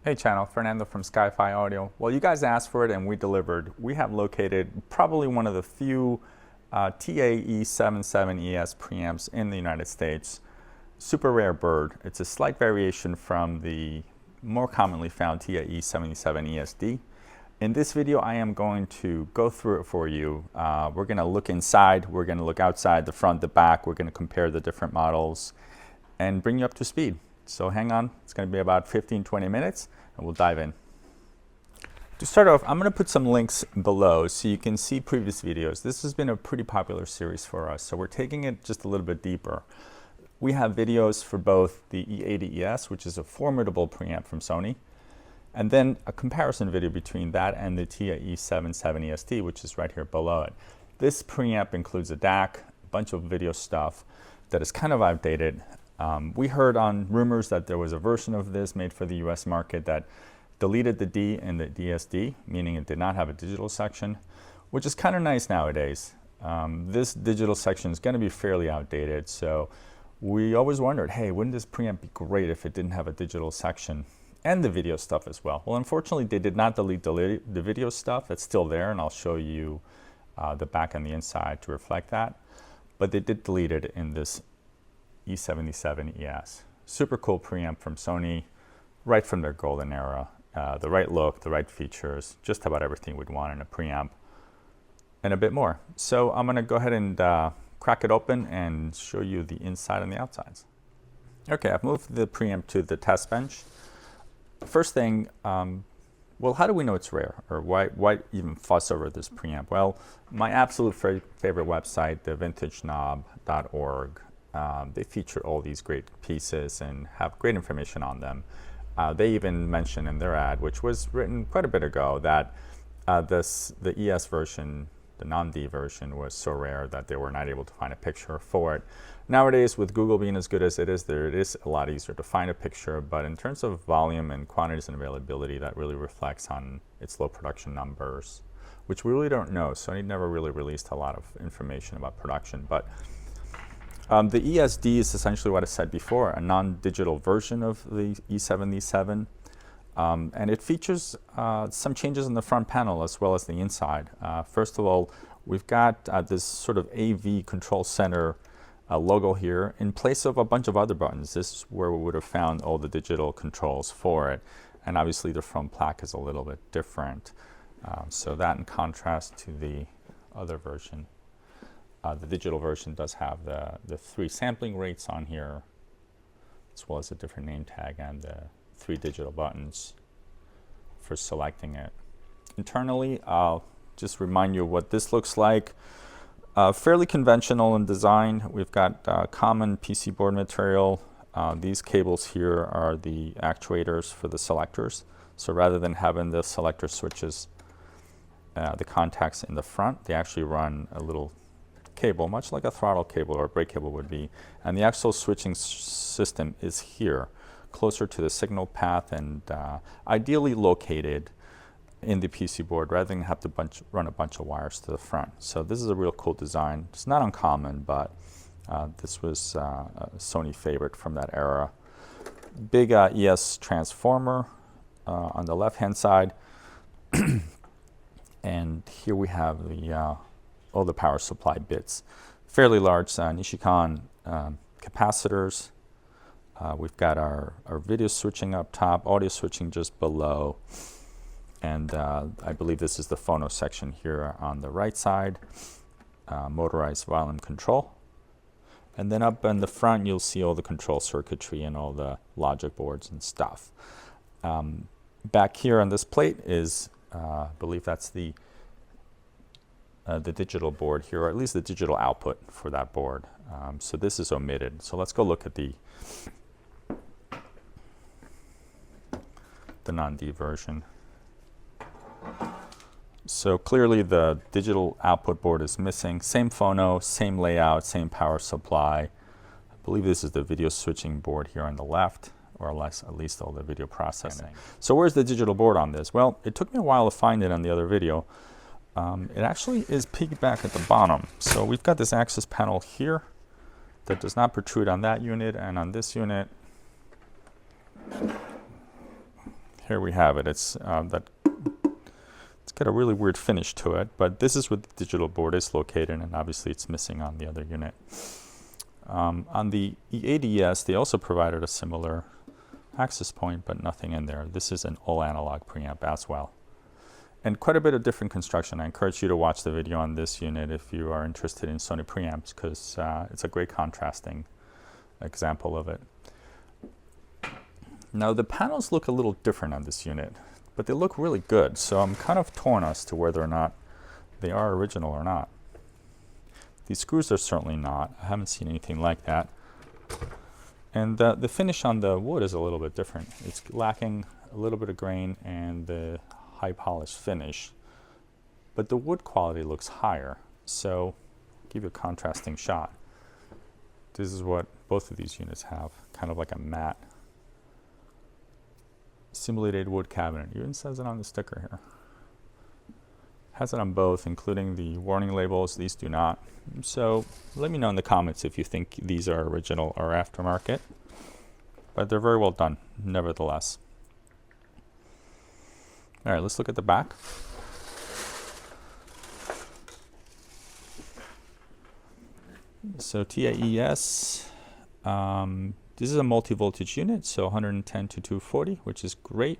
Hey channel, Fernando from SkyFi Audio. Well, you guys asked for it and we delivered. We have located probably one of the few TA-77ES preamps in the United States. Super rare bird. It's a slight variation from the more commonly found TA-77ES CD. In this video, I am going to go through it for you. We're going to look inside, we're going to look outside, the front, the back. We're going to compare the different models and bring you up to speed. So hang on, it's going to be about 15-20 minutes and we'll dive in. To start off, I'm going to put some links below so you can see previous videos. This has been a pretty popular series for us, so we're taking it just a little bit deeper. We have videos for both the E80ES, which is a formidable preamp from Sony, and then a comparison video between that and the TA-77ES CD, which is right here below it. This preamp includes a DAC, a bunch of video stuff that is kind of outdated. We heard on rumors that there was a version of this made for the US market that deleted the D in the DSD, meaning it did not have a digital section, which is kind of nice nowadays. This digital section is going to be fairly outdated, so we always wondered, hey, wouldn't this preamp be great if it didn't have a digital section and the video stuff as well? Well, unfortunately, they did not delete the video stuff. It's still there, and I'll show you the back and the inside to reflect that. But they did delete it in this E77ES. Super cool preamp from Sony, right from their golden era. The right look, the right features, just about everything we'd want in a preamp, and a bit more. So I'm going to go ahead and crack it open and show you the inside and the outsides. Okay, I've moved the preamp to the test bench. First thing, well, how do we know it's rare, or why even fuss over this preamp? Well, my absolute favorite website, the vintageknob.org, they feature all these great pieces and have great information on them. They even mention in their ad, which was written quite a bit ago, that the ES version, the non-D version, was so rare that they were not able to find a picture for it. Nowadays, with Google being as good as it is, it is a lot easier to find a picture, but in terms of volume and quantities and availability, that really reflects on its low production numbers, which we really don't know. Sony never really released a lot of information about production, but the ESD is essentially what I said before, a non-digital version of the E77, and it features some changes in the front panel as well as the inside. First of all, we've got this sort of AV control center logo here in place of a bunch of other buttons. This is where we would have found all the digital controls for it, and obviously the front plaque is a little bit different. So that in contrast to the other version. The digital version does have the 3 sampling rates on here, as well as a different name tag and the 3 digital buttons for selecting it. Internally, I'll just remind you what this looks like. Fairly conventional in design. We've got common PC board material. These cables here are the actuators for the selectors. So rather than having the selector switches, the contacts in the front, they actually run a little cable, much like a throttle cable or a brake cable would be. And the actual switching system is here, closer to the signal path and ideally located in the PC board rather than have to run a bunch of wires to the front. So this is a real cool design. It's not uncommon, but this was a Sony favorite from that era. Big ES transformer on the left-hand side. And here we have the all the power supply bits. Fairly large Nichicon capacitors. We've got our video switching up top, audio switching just below, and I believe this is the phono section here on the right side. Motorized volume control. And then up in the front you'll see all the control circuitry and all the logic boards and stuff. Back here on this plate is, I believe that's the digital board here, or at least the digital output for that board. So this is omitted. So let's go look at the non-D version. So clearly the digital output board is missing. Same phono, same layout, same power supply. I believe this is the video switching board here on the left, or at least all the video processing. So where's the digital board on this? Well, it took me a while to find it on the other video. It actually is peaked back at the bottom. So we've got this access panel here that does not protrude on that unit, and on this unit, here we have it. It's got a really weird finish to it, but this is where the digital board is located, and obviously it's missing on the other unit. On the E80ES, they also provided a similar access point, but nothing in there. This is an all analog preamp as well. And quite a bit of different construction. I encourage you to watch the video on this unit if you are interested in Sony preamps, because it's a great contrasting example of it. Now the panels look a little different on this unit, but they look really good, so I'm kind of torn as to whether or not they are original or not. These screws are certainly not. I haven't seen anything like that. And the finish on the wood is a little bit different. It's lacking a little bit of grain and the high polish finish, but the wood quality looks higher, so I'll give you a contrasting shot. This is what both of these units have, kind of like a matte simulated wood cabinet. It even says it on the sticker here. Has it on both, including the warning labels. These do not. So let me know in the comments if you think these are original or aftermarket, but they're very well done nevertheless. All right, let's look at the back. So TA-ES, this is a multi-voltage unit, so 110 to 240, which is great.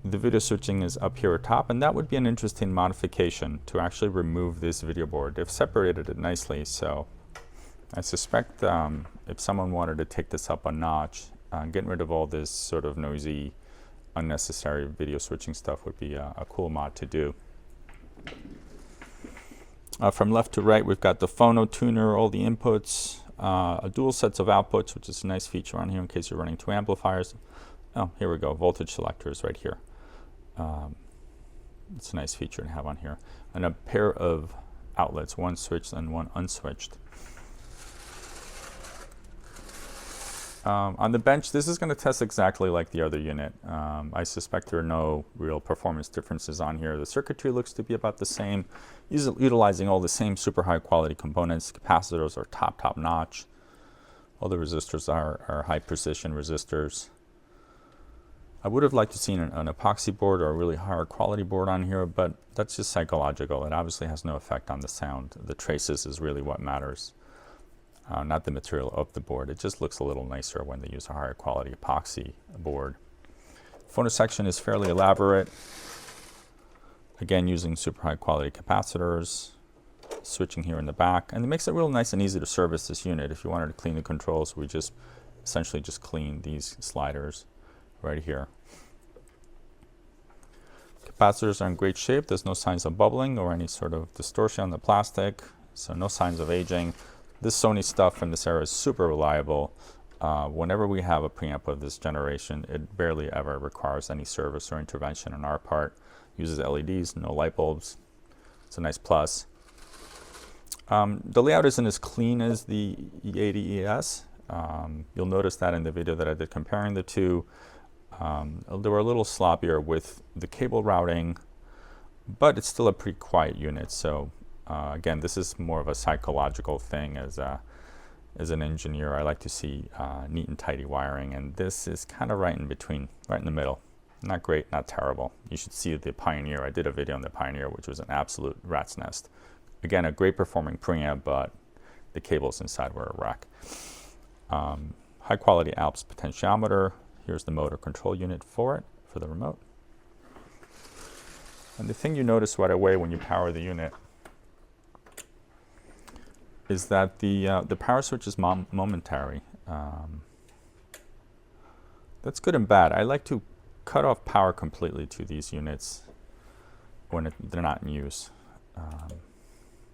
The video switching is up here at top, and that would be an interesting modification to actually remove this video board. They've separated it nicely, so I suspect if someone wanted to take this up a notch, getting rid of all this sort of noisy, unnecessary video switching stuff would be a cool mod to do. From left to right, we've got the phono tuner, all the inputs, a dual sets of outputs, which is a nice feature on here in case you're running two amplifiers. Oh, here we go, voltage selectors right here. It's a nice feature to have on here. And a pair of outlets, one switched and one unswitched. On the bench, this is going to test exactly like the other unit. I suspect there are no real performance differences on here. The circuitry looks to be about the same, utilizing all the same super high quality components. Capacitors are top notch. All the resistors are high precision resistors. I would have liked to see an epoxy board or a really higher quality board on here, but that's just psychological. It obviously has no effect on the sound. The traces is really what matters. Not the material of the board. It just looks a little nicer when they use a higher quality epoxy board. Phono section is fairly elaborate. Again, using super high quality capacitors, switching here in the back, and it makes it real nice and easy to service this unit. If you wanted to clean the controls, we just essentially just clean these sliders right here. Capacitors are in great shape. There's no signs of bubbling or any sort of distortion on the plastic, so no signs of aging. This Sony stuff from this era is super reliable. Whenever we have a preamp of this generation, it barely ever requires any service or intervention on our part. Uses LEDs, no light bulbs. It's a nice plus. The layout isn't as clean as the E80ES. You'll notice that in the video that I did comparing the two. They were a little sloppier with the cable routing, but it's still a pretty quiet unit. So again, this is more of a psychological thing. As an engineer, I like to see neat and tidy wiring, and this is kind of right in between, right in the middle. Not great, not terrible. You should see the Pioneer. I did a video on the Pioneer, which was an absolute rat's nest. Again, a great performing preamp, but the cables inside were a wreck. High quality Alps potentiometer. Here's the motor control unit for it, for the remote. And the thing you notice right away when you power the unit is that the power switch is momentary. That's good and bad. I like to cut off power completely to these units when they're not in use.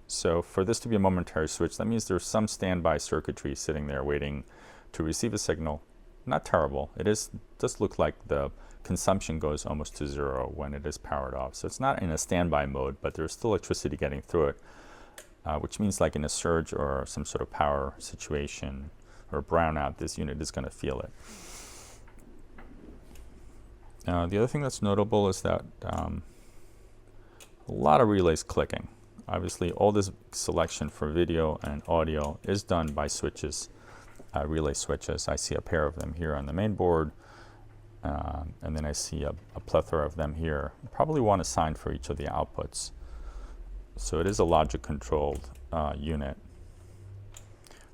So for this to be a momentary switch, that means there's some standby circuitry sitting there waiting to receive a signal. Not terrible. It does look like the consumption goes almost to zero when it is powered off. So it's not in a standby mode, but there's still electricity getting through it, which means like in a surge or some sort of power situation or brownout, this unit is going to feel it. The other thing that's notable is that a lot of relays clicking. Obviously, all this selection for video and audio is done by switches, relay switches. I see a pair of them here on the main board. And then I see a plethora of them here. Probably one assigned for each of the outputs. So it is a logic controlled unit.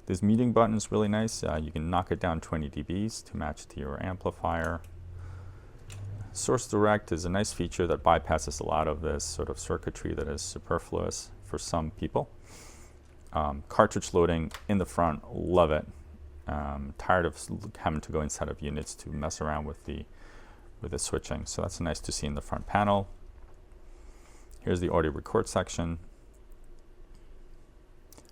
This muting button is really nice. You can knock it down 20 dBs to match to your amplifier. Source Direct is a nice feature that bypasses a lot of this sort of circuitry that is superfluous for some people. Cartridge loading in the front, love it. Tired of having to go inside of units to mess around with the switching. So that's nice to see in the front panel. Here's the audio record section.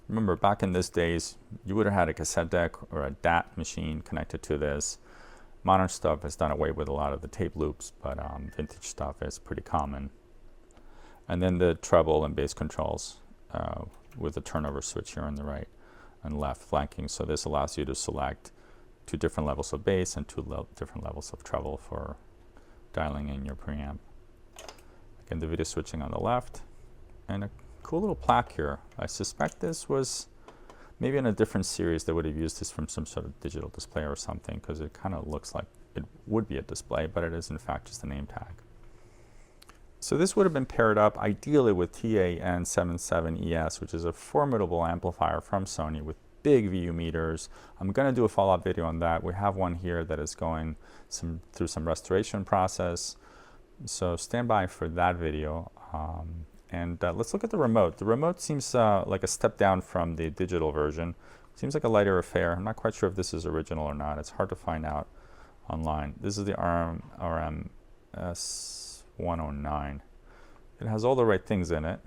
Remember, back in these days, you would have had a cassette deck or a DAT machine connected to this. Modern stuff has done away with a lot of the tape loops, but vintage stuff is pretty common. And then the treble and bass controls with the turnover switch here on the right and left flanking. So this allows you to select 2 different levels of bass and 2 different levels of treble for dialing in your preamp. Again, the video switching on the left, and a cool little plaque here. I suspect this was maybe in a different series they would have used this from some sort of digital display or something, because it kind of looks like it would be a display, but it is in fact just a name tag. So this would have been paired up ideally with TA-77ES, which is a formidable amplifier from Sony with big VU meters. I'm going to do a follow-up video on that. We have one here that is going through some restoration process. So stand by for that video. Let's look at the remote. The remote seems like a step down from the digital version. Seems like a lighter affair. I'm not quite sure if this is original or not. It's hard to find out online. This is the RMS109. It has all the right things in it,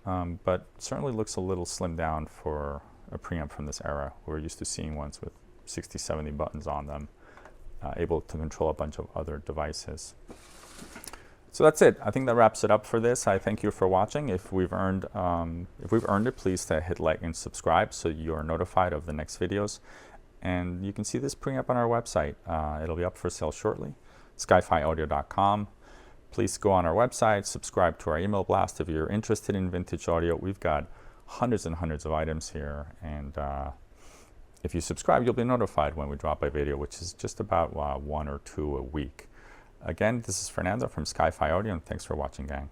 but certainly looks a little slimmed down for a preamp from this era. We're used to seeing ones with 60, 70 buttons on them, able to control a bunch of other devices. So that's it. I think that wraps it up for this. I thank you for watching. If we've earned it, please hit like and subscribe so you are notified of the next videos. And you can see this preamp on our website. It'll be up for sale shortly. SkyFiAudio.com. Please go on our website, subscribe to our email blast if you're interested in vintage audio. We've got hundreds and hundreds of items here, and if you subscribe, you'll be notified when we drop a video, which is just about 1 or 2 a week. Again, this is Fernando from SkyFi Audio, and thanks for watching, gang.